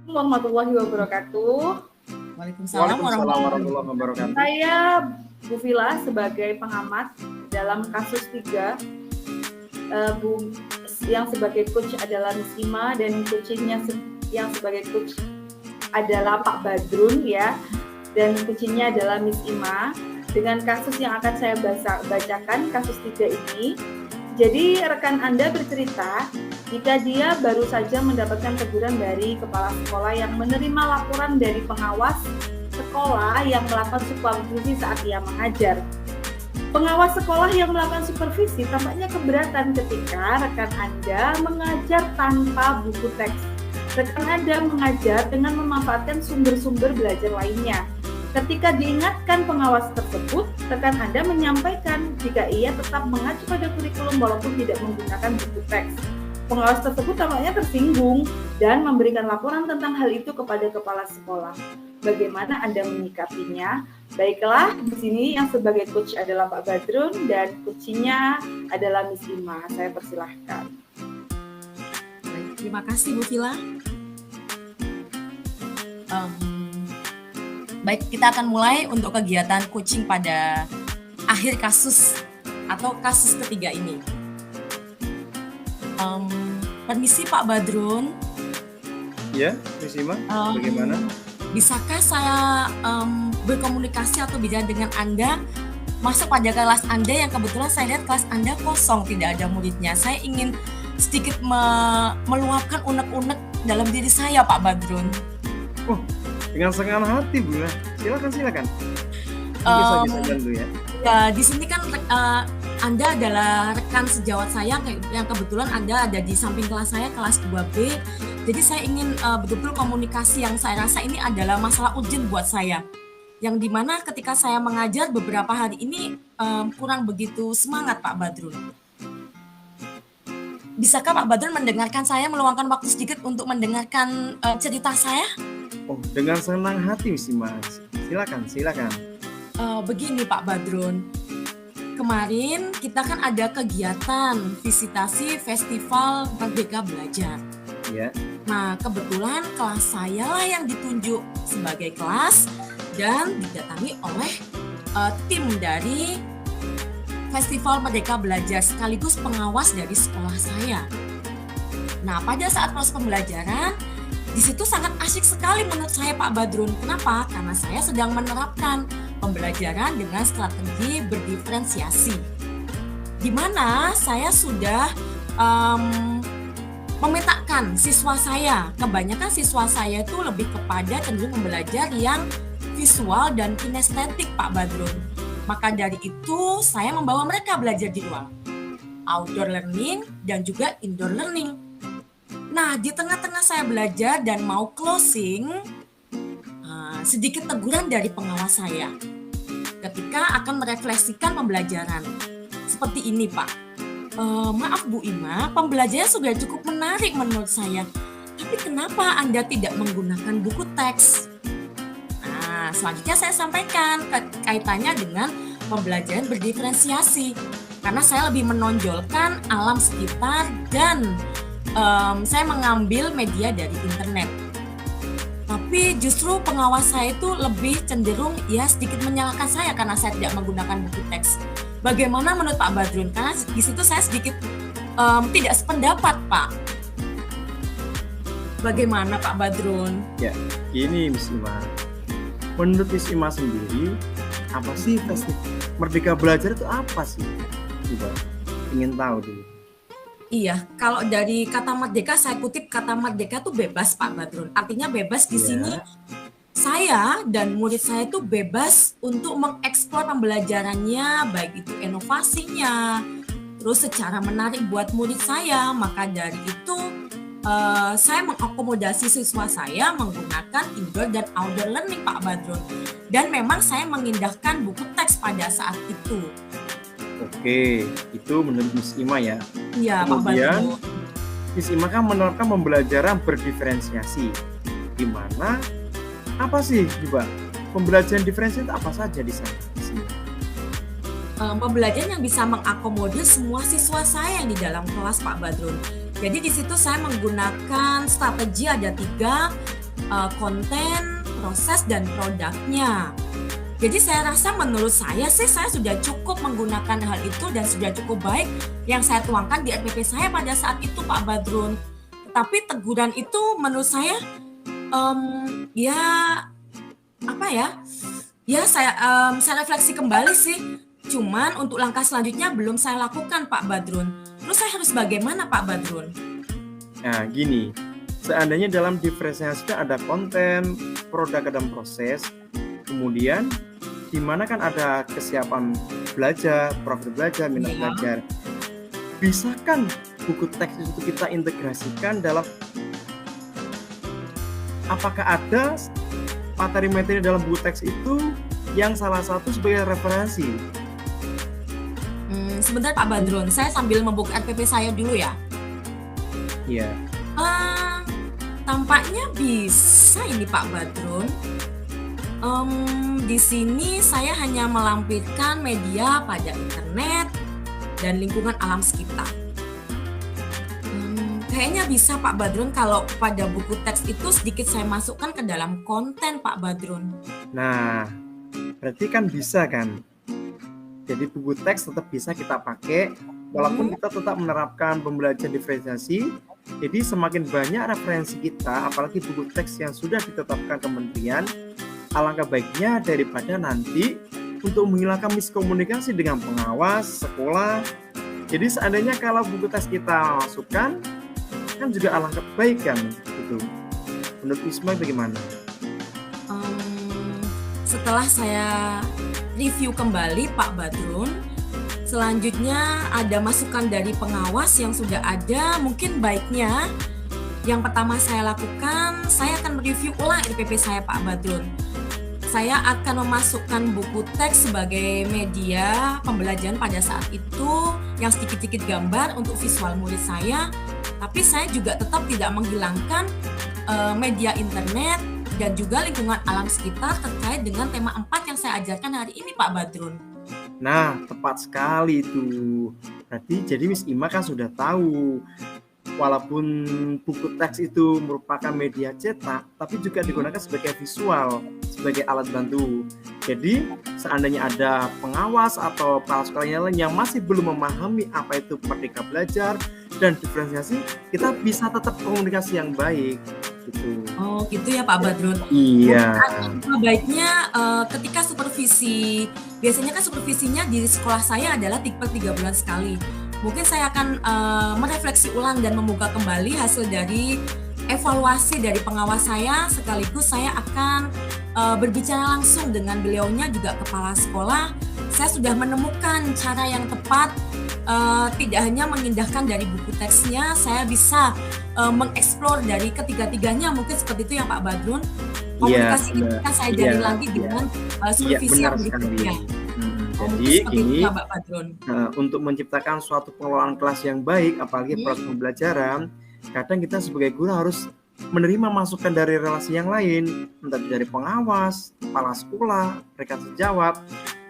Warahmatullahi wabarakatuh. Waalaikumsalam warahmatullahi wabarakatuh. Saya Bu Vila sebagai pengamat dalam kasus 3. Yang sebagai coach adalah Miss Ima dan coachingnya yang sebagai coach adalah Pak Badrun ya, dan coachingnya adalah Miss Ima. Dengan kasus yang akan saya bacakan, kasus 3 ini. Jadi rekan Anda bercerita jika dia baru saja mendapatkan teguran dari kepala sekolah yang menerima laporan dari pengawas sekolah yang melakukan supervisi saat ia mengajar. Pengawas sekolah yang melakukan supervisi tampaknya keberatan ketika rekan Anda mengajar tanpa buku teks. Rekan Anda mengajar dengan memanfaatkan sumber-sumber belajar lainnya. Ketika diingatkan pengawas tersebut, rekan Anda menyampaikan jika ia tetap mengacu pada kurikulum walaupun tidak menggunakan buku teks. Pengawas tersebut tampaknya tersinggung dan memberikan laporan tentang hal itu kepada kepala sekolah. Bagaimana Anda menyikapinya? Baiklah, di sini yang sebagai coach adalah Pak Badrun dan coachnya adalah Miss Ima. Saya persilahkan. Terima kasih Bu Vila. Baik, kita akan mulai untuk kegiatan coaching pada akhir kasus atau kasus ketiga ini. Permisi Pak Badrun. Ya, Miss Ima, bagaimana? Bisakah saya berkomunikasi atau bicara dengan Anda masuk pada kelas Anda yang kebetulan saya lihat kelas Anda kosong, tidak ada muridnya. Saya ingin sedikit meluapkan unek-unek dalam diri saya, Pak Badrun. Dengan senang hati, Bu. Silakan. Bisa bantu ya. Ya, di sini kan Anda adalah rekan sejawat saya yang kebetulan Anda ada di samping kelas saya, kelas 2B. Jadi saya ingin betul-betul komunikasi yang saya rasa ini adalah masalah urgent buat saya. Yang dimana ketika saya mengajar beberapa hari ini kurang begitu semangat, Pak Badrun. Bisakah Pak Badrun mendengarkan saya, meluangkan waktu sedikit untuk mendengarkan cerita saya? Dengan senang hati, Miss Ima. Silakan. Begini Pak Badrun, kemarin kita kan ada kegiatan visitasi Festival Merdeka Belajar. Ya. Nah, kebetulan kelas saya lah yang ditunjuk sebagai kelas dan didatangi oleh tim dari Festival Merdeka Belajar sekaligus pengawas dari sekolah saya. Nah, pada saat proses pembelajaran, di situ sangat asyik sekali menurut saya Pak Badrun. Kenapa? Karena saya sedang menerapkan pembelajaran dengan strategi berdiferensiasi. Di mana saya sudah memetakan siswa saya. Kebanyakan siswa saya itu lebih kepada cenderung belajar yang visual dan kinestetik, Pak Badrun. Maka dari itu saya membawa mereka belajar di ruang outdoor learning dan juga indoor learning. Nah, di tengah-tengah saya belajar dan mau closing, sedikit teguran dari pengawas saya ketika akan merefleksikan pembelajaran. Seperti ini, Pak. Maaf Bu Ima, pembelajarannya sudah cukup menarik menurut saya. Tapi kenapa Anda tidak menggunakan buku teks? Nah, selanjutnya saya sampaikan kaitannya dengan pembelajaran berdiferensiasi. Karena saya lebih menonjolkan alam sekitar dan saya mengambil media dari internet. Tapi justru pengawas saya itu lebih cenderung sedikit menyalahkan saya karena saya tidak menggunakan buku teks. Bagaimana menurut Pak Badrun? Karena di situ saya sedikit tidak sependapat, Pak. Bagaimana Pak Badrun? Ya, gini Miss Ima. Menurut Miss Ima sendiri, apa sih Festival Merdeka Belajar itu apa sih? Coba ingin tahu dulu. Iya, kalau dari kata merdeka saya kutip kata merdeka itu bebas Pak Badrun. Artinya bebas di sini saya dan murid saya itu bebas untuk mengeksplor pembelajarannya, baik itu inovasinya, terus secara menarik buat murid saya. Maka dari itu saya mengakomodasi siswa saya menggunakan indoor dan outdoor learning Pak Badrun. Dan memang saya mengindahkan buku teks pada saat itu. Oke, itu menurut Miss Ima ya. Iya, Kemudian Miss Ima kan menerapkan pembelajaran berdiferensiasi. Di mana apa sih coba pembelajaran diferensiasi itu apa saja di sana? Pembelajaran yang bisa mengakomodir semua siswa saya yang di dalam kelas Pak Badrun. Jadi di situ saya menggunakan strategi ada 3. konten, proses, dan produknya. Jadi saya rasa menurut saya sih saya sudah cukup menggunakan hal itu dan sudah cukup baik yang saya tuangkan di RPP saya pada saat itu Pak Badrun. Tetapi teguran itu menurut saya ya apa ya? Ya saya refleksi kembali sih. Cuman untuk langkah selanjutnya belum saya lakukan Pak Badrun. Terus saya harus bagaimana Pak Badrun? Nah, gini, seandainya dalam diferensiasi ada konten, produk, dan proses, kemudian di mana kan ada kesiapan belajar, profil belajar, minat belajar. Bisa kan buku teks itu kita integrasikan dalam, apakah ada materi-materi dalam buku teks itu yang salah satu sebagai referensi? Sebentar Pak Badrun, saya sambil membuka RPP saya dulu ya. Iya. Tampaknya bisa ini Pak Badrun. Di sini saya hanya melampirkan media pada internet dan lingkungan alam sekitar. Kayaknya bisa Pak Badrun kalau pada buku teks itu sedikit saya masukkan ke dalam konten Pak Badrun. Nah, berarti kan bisa kan? Jadi buku teks tetap bisa kita pakai walaupun kita tetap menerapkan pembelajaran diferensiasi. Jadi semakin banyak referensi kita, apalagi buku teks yang sudah ditetapkan kementerian, alangkah baiknya daripada nanti untuk menghilangkan miskomunikasi dengan pengawas, sekolah. Jadi seandainya kalau buku tes kita masukkan, kan juga alangkah baik kan gitu. Menurut Isma bagaimana? Setelah saya review kembali Pak Badrun, selanjutnya ada masukan dari pengawas yang sudah ada, mungkin baiknya yang pertama saya lakukan, saya akan mereview ulang RPP saya Pak Badrun. Saya akan memasukkan buku teks sebagai media pembelajaran pada saat itu yang sedikit-sedikit gambar untuk visual murid saya, tapi saya juga tetap tidak menghilangkan media internet dan juga lingkungan alam sekitar terkait dengan tema 4 yang saya ajarkan hari ini Pak Badrun. Nah, tepat sekali itu. Berarti jadi Miss Ima kan sudah tahu walaupun buku teks itu merupakan media cetak, tapi juga digunakan sebagai visual, sebagai alat bantu. Jadi, seandainya ada pengawas atau kepala sekolah yang lain yang masih belum memahami apa itu merdeka belajar dan diferensiasi, kita bisa tetap komunikasi yang baik. Gitu. Oh, gitu ya Pak Badrun. Iya. Baiknya ketika supervisi, biasanya kan supervisinya di sekolah saya adalah per 3 bulan sekali. Mungkin saya akan merefleksi ulang dan membuka kembali hasil dari evaluasi dari pengawas saya, sekaligus saya akan berbicara langsung dengan beliaunya juga kepala sekolah. Saya sudah menemukan cara yang tepat, tidak hanya mengindahkan dari buku teksnya, saya bisa mengeksplor dari ketiga-tiganya, mungkin seperti itu ya Pak Badrun. Komunikasi ini kan saya jalin lagi dengan supervisi yang berikutnya. Jadi ini Pak Badrun. Untuk menciptakan suatu pengelolaan kelas yang baik, apalagi proses pembelajaran, kadang kita sebagai guru harus menerima masukan dari relasi yang lain, entah dari pengawas, kepala sekolah, mereka sejawab.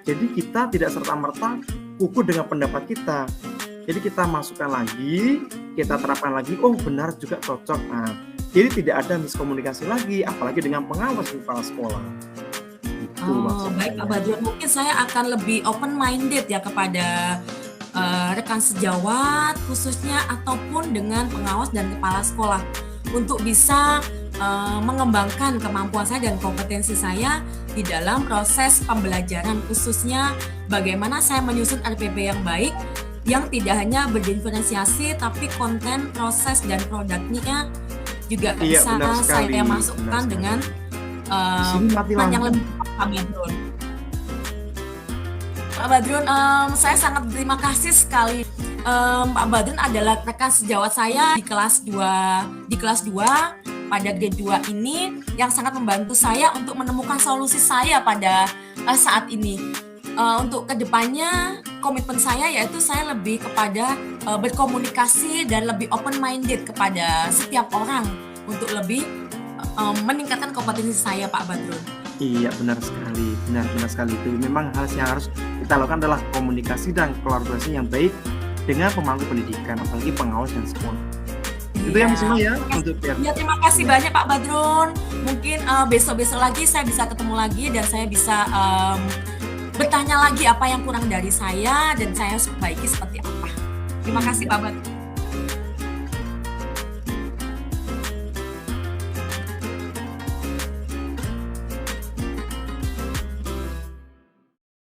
Jadi kita tidak serta-merta kukuh dengan pendapat kita. Jadi kita masukkan lagi, kita terapkan lagi, oh benar juga cocok. Nah, jadi tidak ada miskomunikasi lagi, apalagi dengan pengawas kepala sekolah. Baik Pak Badrun, mungkin saya akan lebih open minded ya kepada rekan sejawat khususnya ataupun dengan pengawas dan kepala sekolah untuk bisa mengembangkan kemampuan saya dan kompetensi saya di dalam proses pembelajaran, khususnya bagaimana saya menyusun RPP yang baik yang tidak hanya berdiferensiasi tapi konten, proses dan produknya juga bisa saya masukkan dengan yang lebih Pak Badrun. Pak Badrun, saya sangat berterima kasih sekali. Pak Badrun adalah rekan sejawat saya di kelas 2 pada grade 2 ini yang sangat membantu saya untuk menemukan solusi saya pada saat ini. Untuk kedepannya komitmen saya yaitu saya lebih kepada berkomunikasi dan lebih open minded kepada setiap orang untuk lebih meningkatkan kompetensi saya Pak Badrun. Iya, benar sekali itu. Memang hal yang harus kita lakukan adalah komunikasi dan kolaborasi yang baik dengan pemangku pendidikan, apalagi pengawas dan sekolah. Itu yang Iya. Miss Ima ya untuk ya. Ya, terima kasih banyak Pak Badrun. Mungkin besok-besok lagi saya bisa ketemu lagi dan saya bisa bertanya lagi apa yang kurang dari saya dan saya harus perbaiki seperti apa. Terima kasih Pak Badrun.